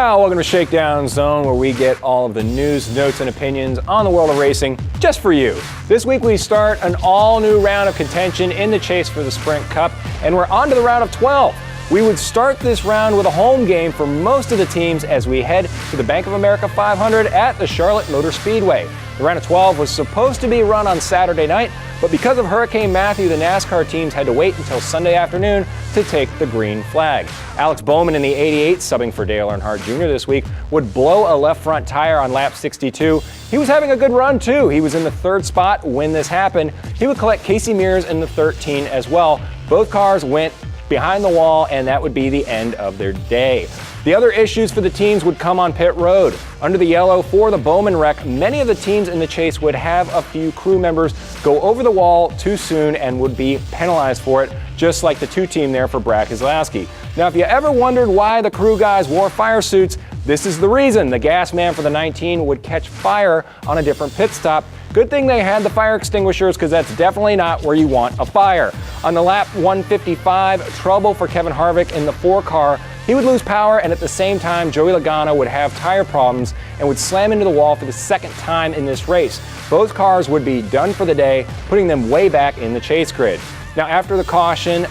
Well, welcome to Shakedown Zone, where we get all of the news, notes, and opinions on the world of racing just for you. This week we start an all-new round of contention in the chase for the Sprint Cup, and we're on to the round of 12. We would start this round with a home game for most of the teams as we head to the Bank of America 500 at the Charlotte Motor Speedway. The round of 12 was supposed to be run on Saturday night, but because of Hurricane Matthew, the NASCAR teams had to wait until Sunday afternoon to take the green flag. Alex Bowman in the 88, subbing for Dale Earnhardt Jr. this week, would blow a left front tire on lap 62. He was having a good run too. He was in the third spot when this happened. He would collect Casey Mears in the 13 as well. Both cars went behind the wall, and that would be the end of their day. The other issues for the teams would come on pit road. Under the yellow for the Bowman wreck, many of the teams in the chase would have a few crew members go over the wall too soon and would be penalized for it, just like the two team there for Brad Keselowski. Now, if you ever wondered why the crew guys wore fire suits, this is the reason. The gas man for the 19 would catch fire on a different pit stop. Good thing they had the fire extinguishers, because that's definitely not where you want a fire. On the lap 155, trouble for Kevin Harvick in the 4 car. He would lose power, and at the same time, Joey Logano would have tire problems and would slam into the wall for the second time in this race. Both cars would be done for the day, putting them way back in the chase grid. Now, after the caution,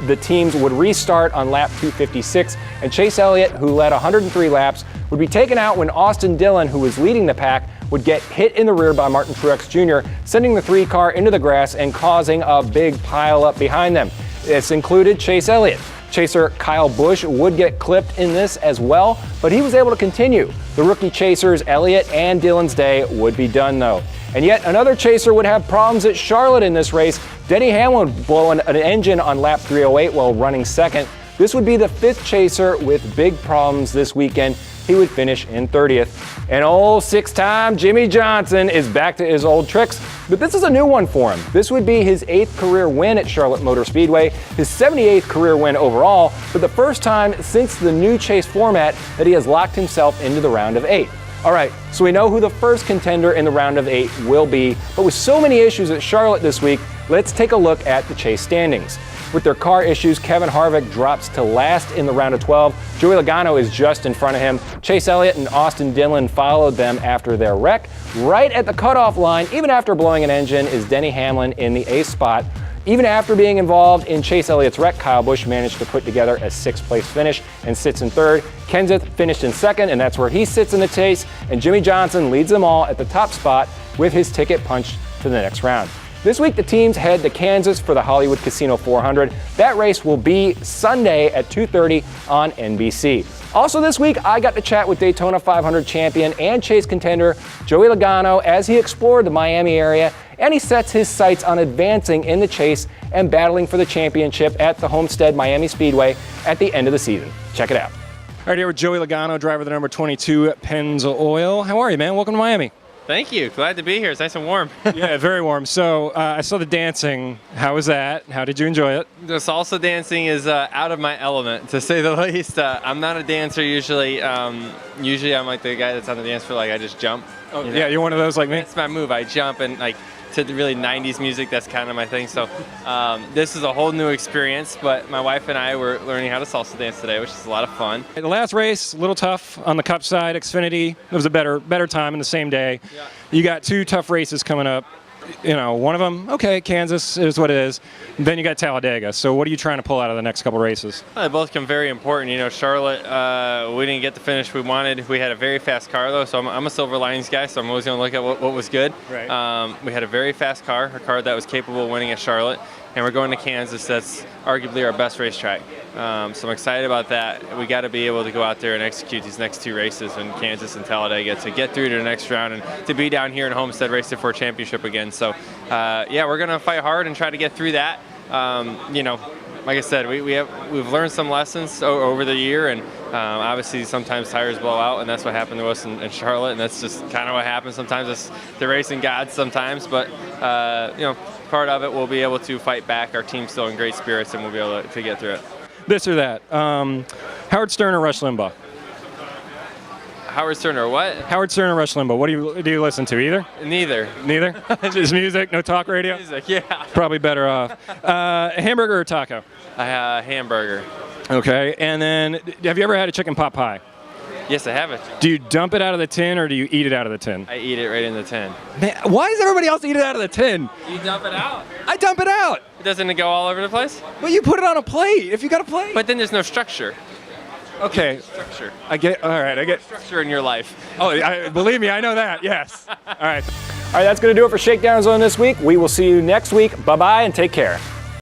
the teams would restart on lap 256, and Chase Elliott, who led 103 laps, would be taken out when Austin Dillon, who was leading the pack, would get hit in the rear by Martin Truex Jr., sending the 3 car into the grass and causing a big pile up behind them. This included Chase Elliott. Chaser Kyle Busch would get clipped in this as well, but he was able to continue. The rookie chasers Elliott and Dillon's day would be done though. And yet another chaser would have problems at Charlotte in this race. Denny Hamlin would blow an engine on lap 308 while running second. This would be the 5th chaser with big problems this weekend. He would finish in 30th. And old 6-time Jimmy Johnson is back to his old tricks, but this is a new one for him. This would be his 8th career win at Charlotte Motor Speedway, his 78th career win overall, but the first time since the new chase format that he has locked himself into the round of 8. All right, so we know who the first contender in the round of 8 will be, but with so many issues at Charlotte this week, let's take a look at the chase standings. With their car issues, Kevin Harvick drops to last in the round of 12. Joey Logano is just in front of him. Chase Elliott and Austin Dillon followed them after their wreck. Right at the cutoff line, even after blowing an engine, is Denny Hamlin in the 8th spot. Even after being involved in Chase Elliott's wreck, Kyle Busch managed to put together a 6th place finish and sits in 3rd. Kenseth finished in 2nd, and that's where he sits in the chase. And Jimmy Johnson leads them all at the top spot with his ticket punched to the next round. This week, the teams head to Kansas for the Hollywood Casino 400. That race will be Sunday at 2:30 on NBC. Also this week, I got to chat with Daytona 500 champion and chase contender Joey Logano as he explored the Miami area, and he sets his sights on advancing in the chase and battling for the championship at the Homestead Miami Speedway at the end of the season. Check it out. All right, here with Joey Logano, driver of the number 22 Pennzoil. How are you, man? Welcome to Miami. Thank you. Glad to be here. It's nice and warm. Yeah, very warm. So I saw the dancing. How was that? How did you enjoy it? The salsa dancing is out of my element, to say the least. I'm not a dancer usually. Usually I'm like the guy that's on the dance floor, like I just jump. Oh, you know? Yeah, you're one of those like me? That's my move. I jump, and like to the really 90s music, that's kind of my thing. So this is a whole new experience, but my wife and I were learning how to salsa dance today, which is a lot of fun. The last race, a little tough on the Cup side. Xfinity, it was a better time in the same day. Yeah. You got 2 tough races coming up. You know, one of them, okay, Kansas is what it is. Then you got Talladega. So what are you trying to pull out of the next couple races? They both come very important. You know, Charlotte, we didn't get the finish we wanted. We had a very fast car, though, so I'm a silver linings guy, so I'm always going to look at what was good. Right. We had a very fast car, a car that was capable of winning at Charlotte, and we're going to Kansas. That's arguably our best racetrack. So I'm excited about that. We got to be able to go out there and execute these next 2 races in Kansas and Talladega to get through to the next round and to be down here in Homestead racing for a championship again. So, yeah, we're going to fight hard and try to get through that. You know, like I said, we've learned some lessons over the year, and obviously sometimes tires blow out, and that's what happened to us in Charlotte, and that's just kind of what happens. Sometimes it's the racing gods sometimes, but you know, part of it, we'll be able to fight back. Our team's still in great spirits, and we'll be able to get through it. This or that. Howard Stern or Rush Limbaugh? Howard Stern or what? Howard Stern or Rush Limbaugh. What do you listen to? Either? Neither. Neither? Just music, no talk radio? Music, yeah. Probably better off. Hamburger or taco? Hamburger. Okay, and then have you ever had a chicken pot pie? Yes, I have it. Do you dump it out of the tin or do you eat it out of the tin? I eat it right in the tin. Man, why does everybody else eat it out of the tin? You dump it out. I dump it out. Doesn't it go all over the place? But you put it on a plate if you got a plate. But then there's no structure. Okay. Structure. I get. All right. I get. Structure in your life. Oh, believe me, I know that. Yes. All right. All right. That's gonna do it for Shakedown Zone this week. We will see you next week. Bye bye and take care.